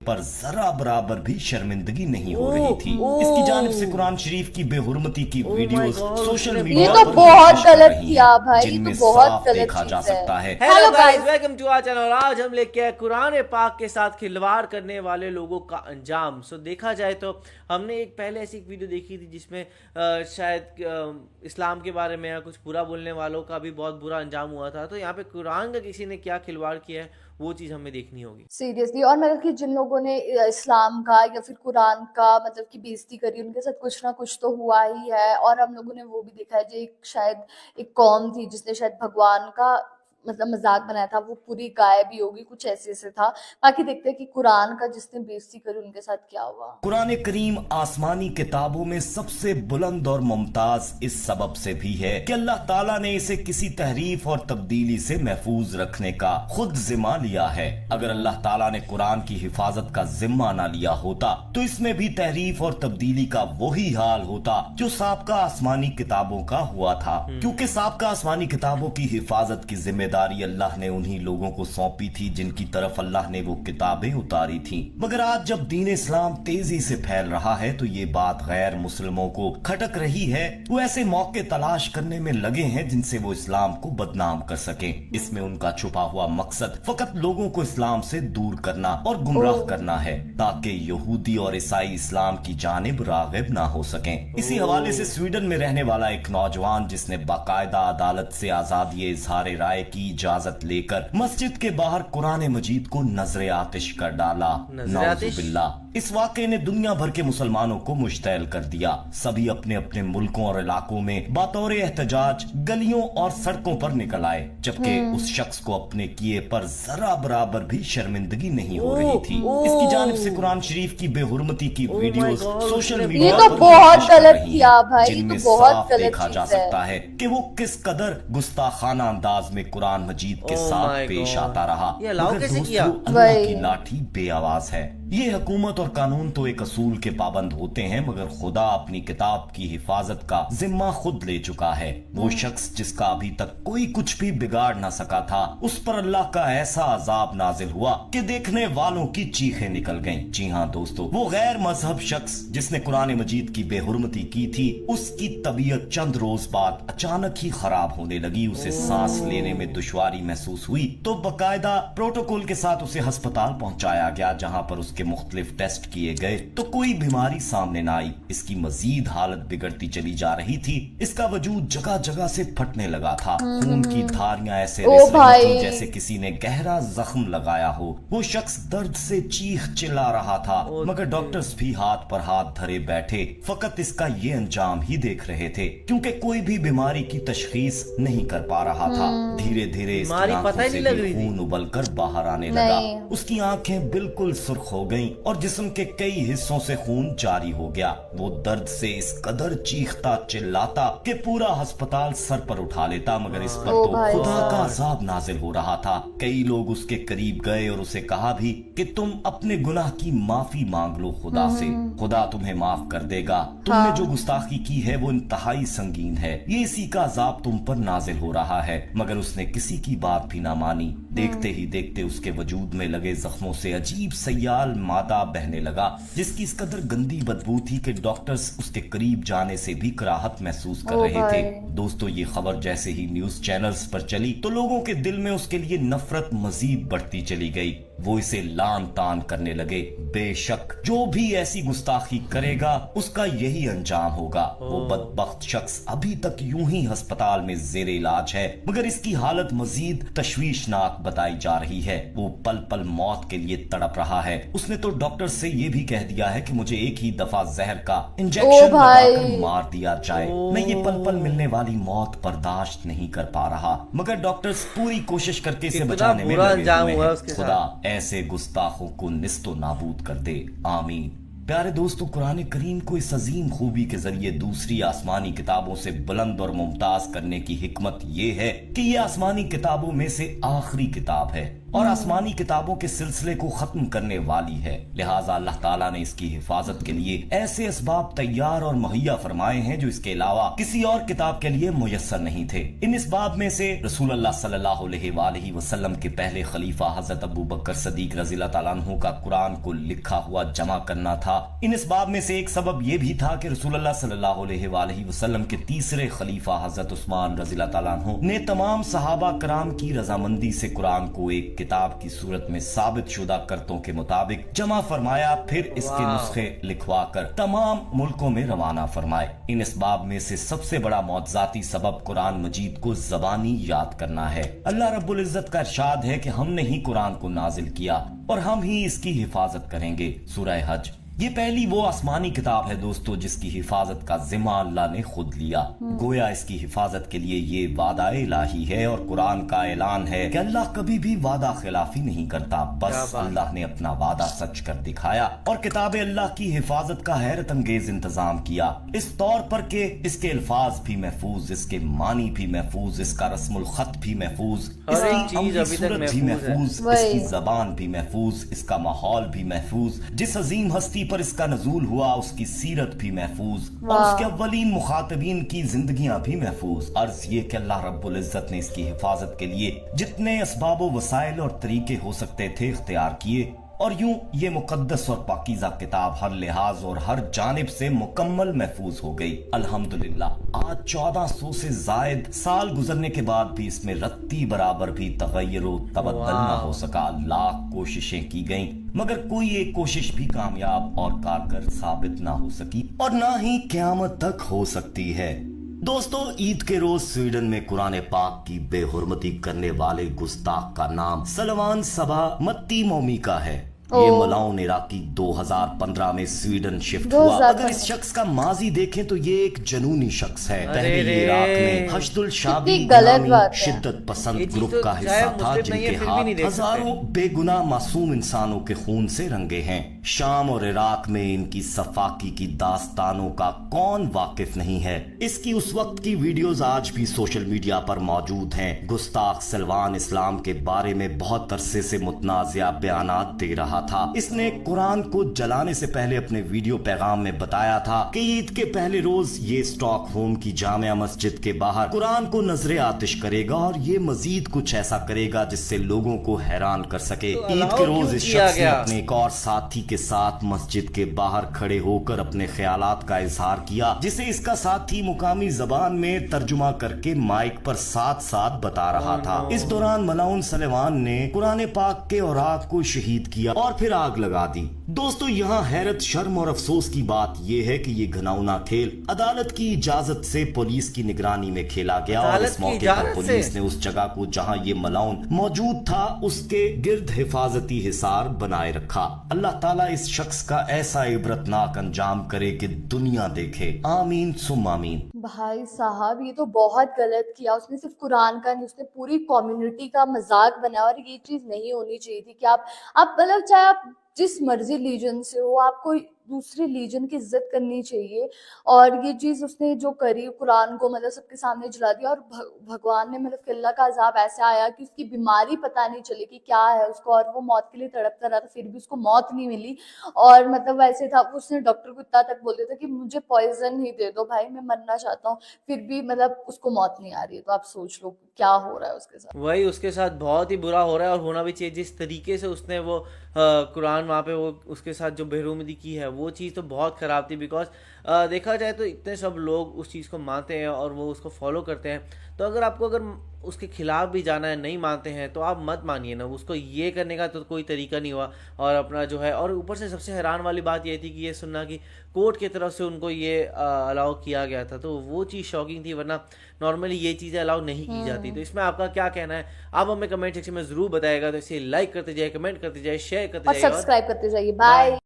पर जरा बराबर भी शर्मिंदगी नहीं हो रही थी। इसकी जानिब से कुरान शरीफ की बेहुरमती की वीडियोस सोशल मीडिया ये तो पर बहुत पेश कर गलत रही किया हैं, भाई, ये जिनमें तो बहुत साफ गलत देखा जा चीज है। सकता है। Hello guys, welcome to our channel. और आज हम लेके आए कुरान पाक के साथ खिलवाड़ करने वाले लोगों का अंजाम। सो देखा जाए तो हमने पहले ऐसी एक वीडियो देखी थी जिसमें शायद इस्लाम के बारे में या कुछ बुरा बोलने वालों का भी बहुत बुरा अंजाम हुआ था। तो यहाँ पे कुरान का किसी ने क्या खिलवाड़ किया है वो चीज़ हमें देखनी होगी सीरियसली। और मतलब कि जिन लोगों ने इस्लाम का या फिर कुरान का मतलब कि बेइज्जती करी, उनके साथ कुछ ना कुछ तो हुआ ही है। और हम लोगों ने वो भी देखा है जो शायद एक कौम थी जिसने शायद भगवान का मतलब मजाक बनाया था, वो पूरी गायब ही होगी, कुछ ऐसे ऐसे था। बाकी देखते हैं कि कुरान का जिसने बेइज्जती करी उनके साथ क्या हुआ। कुरान करीम आसमानी किताबों में सबसे बुलंद और मुमताज इस सबब से भी है कि अल्लाह ताला ने इसे किसी तहरीफ और तब्दीली से महफूज रखने का खुद जिम्मा लिया है। अगर अल्लाह ताला ने कुरान की हिफाजत का जिम्मा न लिया होता तो इसमें भी तहरीफ और तब्दीली का वही हाल होता जो साबका आसमानी किताबों का हुआ था, क्योंकि साबका आसमानी किताबों की हिफाजत की जिम्मेदारी अल्लाह ने उन्हीं लोगों को सौंपी थी जिनकी तरफ अल्लाह ने वो किताबें उतारी थी। मगर आज जब दीन इस्लाम तेजी से फैल रहा है तो ये बात गैर मुस्लिमों को खटक रही है। वो ऐसे मौके तलाश करने में लगे हैं जिनसे वो इस्लाम को बदनाम कर सके। इसमें उनका छुपा हुआ मकसद फकत लोगों को इस्लाम से दूर करना और गुमराह करना है ताकि यहूदी और ईसाई इस्लाम की जानिब रागिब ना हो सकें। इसी हवाले से स्वीडन में रहने वाला एक नौजवान जिसने बाकायदा अदालत से आजादी इजहार राय की इजाजत लेकर मस्जिद के बाहर कुरान मजीद को नजरे आतिश कर डाला, नाउजुबिल्लाह। इस वाक़े ने दुनिया भर के मुसलमानों को मुश्तैल कर दिया। सभी अपने अपने मुल्कों और इलाकों में बतौर एहतजाज गलियों और सड़कों पर निकल आए, जबकि उस शख्स को अपने किए पर जरा बराबर भी शर्मिंदगी नहीं हो रही थी। इसकी जानिब से कुरान शरीफ की बेहुरमती की वीडियोस सोशल मीडिया ये तो पर बहुत पेश कर गलत रही किया हैं, भाई, ये जिनमें तो बहुत साफ गलत देखा जा चीज है। सकता है कि वो किस कदर गुस्ताखाना अंदाज में कुरान मजीद के साथ पेश आता रहा। मगर दोस्तों, अल्लाह की लाठी बेआवाज है। ये हुकूमत और कानून तो एक असूल के पाबंद होते हैं, मगर खुदा अपनी किताब की हिफाजत का जिम्मा खुद ले चुका है। वो शख्स जिसका अभी तक कोई कुछ भी बिगाड़ ना सका था, उस पर अल्लाह का ऐसा अजाब नाजिल हुआ कि देखने वालों की चीखें निकल गईं। जी हाँ दोस्तों, वो गैर मजहब शख्स जिसने कुरान मजीद की बेहुरमती की थी, उसकी तबीयत चंद रोज बाद अचानक ही खराब होने लगी। उसे सांस लेने में दुश्वारी महसूस हुई तो बकायदा प्रोटोकॉल के साथ उसे अस्पताल पहुंचाया गया, जहां पर उसके मुख्तलिफ टेस्ट किए गए तो कोई बीमारी सामने न आई। इसकी मजीद हालत बिगड़ती चली जा रही थी। इसका वजूद जगह जगह से फटने लगा था। खून की धारियां ऐसे रिस रही थी जैसे किसी ने गहरा जख्म लगाया हो। वो शख्स दर्द से चीख चिल्ला रहा था, मगर डॉक्टर्स भी हाथ पर हाथ धरे बैठे फकत इसका ये अंजाम ही देख रहे थे, क्योंकि कोई भी बीमारी की तशखीस नहीं कर पा रहा था। धीरे धीरे इसकी आंखों से भी खून उबल कर बाहर आने लगा। उसकी आंखें बिल्कुल सुर्ख हो गईं और जिस्म के कई हिस्सों से खून जारी हो गया। वो दर्द से इस कदर चीखता चिल्लाता कि पूरा अस्पताल सर पर उठा लेता, मगर इस पर तो खुदा का अजाब नाजिल हो रहा था। कई लोग उसके करीब गए और उसे कहा भी कि तुम अपने गुनाह की माफी मांग लो खुदा से, खुदा तुम्हें माफ कर देगा। तुमने जो गुस्ताखी की है वो इंतहाई संगीन है, ये इसी का अजाब तुम पर नाजिल हो रहा है। मगर उसने किसी की बात भी ना मानी। देखते ही देखते उसके वजूद में लगे जख्मों से अजीब सयाल मादा बहने लगा, जिसकी इस कदर गंदी बदबू थी कि डॉक्टर्स उसके करीब जाने से भी कराहत महसूस कर रहे थे। दोस्तों, ये खबर जैसे ही न्यूज चैनल्स पर चली तो लोगों के दिल में उसके लिए नफरत मजीद बढ़ती चली गई। वो इसे लान तान करने लगे। बेशक जो भी ऐसी गुस्ताखी करेगा उसका यही अंजाम होगा। वो बदबख्त शख्स अभी तक यूं ही अस्पताल में जेर इलाज है, मगर इसकी हालत मजीद तशवीशनाक बताई जा रही है। वो पल पल मौत के लिए तड़प रहा है। उसने तो डॉक्टर से ये भी कह दिया है कि मुझे एक ही दफा जहर का इंजेक्शन लगाकर मार दिया जाए, मैं ये पल पल मिलने वाली मौत बर्दाश्त नहीं कर पा रहा। मगर डॉक्टर्स पूरी कोशिश करके इसे बचाने में लगे हुए हैं। खुदा ऐसे गुस्ताखों को निस्तो नाबूद कर दे, आमीन। प्यारे दोस्तों, कुरान करीम को इस अजीम खूबी के जरिए दूसरी आसमानी किताबों से बुलंद और मुमताज करने की हिकमत ये है कि ये आसमानी किताबों में से आखिरी किताब है اور آسمانی کتابوں کے سلسلے کو ختم کرنے والی ہے، لہٰذا اللہ تعالیٰ نے اس کی حفاظت کے لیے ایسے اسباب تیار اور مہیا فرمائے ہیں جو اس کے علاوہ کسی اور کتاب کے لیے میسر نہیں تھے۔ ان اسباب میں سے رسول اللہ صلی اللہ علیہ وآلہ وسلم کے پہلے خلیفہ حضرت ابو بکر صدیق رضی اللہ تعالیٰ عنہ کا قرآن کو لکھا ہوا جمع کرنا تھا۔ ان اسباب میں سے ایک سبب یہ بھی تھا کہ رسول اللہ صلی اللہ علیہ وآلہ وسلم کے تیسرے خلیفہ حضرت عثمان رضی اللہ تعالیٰ عنہ نے تمام صحابہ کرام کی رضامندی سے قرآن کو ایک کتاب کی صورت میں ثابت شدہ کرتوں کے مطابق جمع فرمایا، پھر اس کے نسخے لکھوا کر تمام ملکوں میں روانہ فرمائے۔ ان اسباب میں سے سب سے بڑا معجزاتی سبب قرآن مجید کو زبانی یاد کرنا ہے۔ اللہ رب العزت کا ارشاد ہے کہ ہم نے ہی قرآن کو نازل کیا اور ہم ہی اس کی حفاظت کریں گے، سورہ حج۔ یہ پہلی وہ آسمانی کتاب ہے دوستو جس کی حفاظت کا ذمہ اللہ نے خود لیا، گویا اس کی حفاظت کے لیے یہ وعدہ الہی ہے اور قرآن کا اعلان ہے کہ اللہ کبھی بھی وعدہ خلافی نہیں کرتا، بس اللہ نے اپنا وعدہ سچ کر دکھایا اور کتاب اللہ کی حفاظت کا حیرت انگیز انتظام کیا، اس طور پر کہ اس کے الفاظ بھی محفوظ، اس کے معنی بھی محفوظ، اس کا رسم الخط بھی محفوظ، اس کی عملی صورت بھی محفوظ، اس کی زبان بھی محفوظ، اس کا ماحول بھی محفوظ، جس عظیم ہستی پر اس کا نزول ہوا اس کی سیرت بھی محفوظ اور اس کے اولین مخاطبین کی زندگیاں بھی محفوظ۔ عرض یہ کہ اللہ رب العزت نے اس کی حفاظت کے لیے جتنے اسباب و وسائل اور طریقے ہو سکتے تھے اختیار کیے، اور یوں یہ مقدس اور پاکیزہ کتاب ہر لحاظ اور ہر جانب سے مکمل محفوظ ہو گئی۔ الحمدللہ آج 1400 سے زائد سال گزرنے کے بعد بھی اس میں رتی برابر بھی تغیر و تبدل نہ ہو سکا۔ لاکھ کوششیں کی گئیں مگر کوئی ایک کوشش بھی کامیاب اور کارگر ثابت نہ ہو سکی اور نہ ہی قیامت تک ہو سکتی ہے۔ دوستو، عید کے روز سویڈن میں قرآن پاک کی بے حرمتی کرنے والے گستاخ کا نام سلوان سبا متی مومی کا ہے۔ یہ ملاؤن عراقی 2015 میں سویڈن شفٹ ہوا۔ اگر اس شخص کا ماضی دیکھیں تو یہ ایک جنونی شخص ہے۔ پہلے عراق میں حشد الشعبی نامی شدت پسند گروپ کا حصہ تھا جن کے ہاتھ ہزاروں بے گناہ معصوم انسانوں کے خون سے رنگے ہیں۔ شام اور عراق میں ان کی صفاقی کی داستانوں کا کون واقف نہیں ہے؟ اس کی اس وقت کی ویڈیوز آج بھی سوشل میڈیا پر موجود ہیں۔ گستاخ سلوان اسلام کے بارے میں بہت عرصے سے متنازع بیانات دے رہا تھا۔ اس نے قرآن کو جلانے سے پہلے اپنے ویڈیو پیغام میں بتایا تھا کہ عید کے پہلے روز یہ اسٹاک ہوم کی جامع مسجد کے باہر قرآن کو نظر آتش کرے گا اور یہ مزید کچھ ایسا کرے گا جس سے لوگوں کو حیران کر سکے۔ عید کے روز اس شخص نے اپنے ایک اور ساتھی کے ساتھ مسجد کے باہر کھڑے ہو کر اپنے خیالات کا اظہار کیا، جسے اس کا ساتھی مقامی زبان میں ترجمہ کر کے مائک پر ساتھ ساتھ بتا رہا تھا۔ اس دوران ملاؤن سلیمان نے قرآن پاک کے اوراق کو شہید کیا اور پھر آگ لگا دی۔ دوستو، یہاں حیرت، شرم اور افسوس کی بات یہ ہے کہ یہ گھناؤنا کھیل عدالت کی اجازت سے پولیس کی نگرانی میں کھیلا گیا اور اس موقع پر پولیس نے اس جگہ کو جہاں یہ ملاؤن موجود تھا اس کے گرد حفاظتی حصار بنائے رکھا۔ اللہ تعالیٰ اس شخص کا ایسا عبرتناک انجام کرے کہ دنیا دیکھے، آمین ثم آمین۔ بھائی صاحب یہ تو بہت غلط کیا، اس نے صرف قرآن کا نہیں، اس نے پوری کمیونٹی کا مذاق بنایا، اور یہ چیز نہیں ہونی چاہیے تھی کہ آپ مطلب چاہے آپ جس مرضی لیجن سے ہو، آپ کو دوسرے لیجن کی عزت کرنی چاہیے، اور یہ چیز اس نے جو کری، قرآن کو مطلب سب کے سامنے جلا دیا، اور بھگوان نے مطلب کہ اللہ کا عذاب ایسے آیا کہ اس کی بیماری پتہ نہیں چلی کہ کیا ہے اس کو، اور وہ موت کے لیے تڑپتا رہا، پھر بھی اس کو موت نہیں ملی، اور مطلب ویسے تھا اس نے ڈاکٹر کو اتنا تک بول دیا تھا کہ مجھے پوائزن ہی دے دو بھائی، میں مرنا چاہتا ہوں، پھر بھی مطلب اس کو موت نہیں آ رہی ہے۔ تو آپ سوچ لو کیا ہو رہا ہے اس کے ساتھ۔ وہی اس کے ساتھ بہت ہی برا ہو رہا ہے، اور ہونا بھی چاہیے۔ جس طریقے سے اس نے وہ قرآن وہاں پہ وہ اس کے ساتھ جو بےرحمتی کی ہے، وہ چیز تو بہت خراب تھی، بیکاز دیکھا جائے تو اتنے سب لوگ اس چیز کو مانتے ہیں اور وہ اس کو فالو کرتے ہیں، تو اگر آپ کو اگر اس کے خلاف بھی جانا ہے، نہیں مانتے ہیں، تو آپ مت مانیے نا، اس کو یہ کرنے کا تو کوئی طریقہ نہیں ہوا، اور اپنا جو ہے، اور اوپر سے سب سے حیران والی بات یہ تھی کہ یہ سننا کہ کورٹ کی طرف سے ان کو یہ الاؤ کیا گیا تھا، تو وہ چیز شاکنگ تھی، ورنہ نارملی یہ چیزیں الاؤ نہیں کی جاتی۔ تو اس میں آپ کا کیا کہنا ہے، آپ ہمیں کمنٹ سیکشن میں ضرور بتائے گا۔ تو اسے لائک کرتے جائے، کمنٹ کرتے جائے، شیئر کرتے جائے اور سبسکرائب کرتے جائیے۔ بائے۔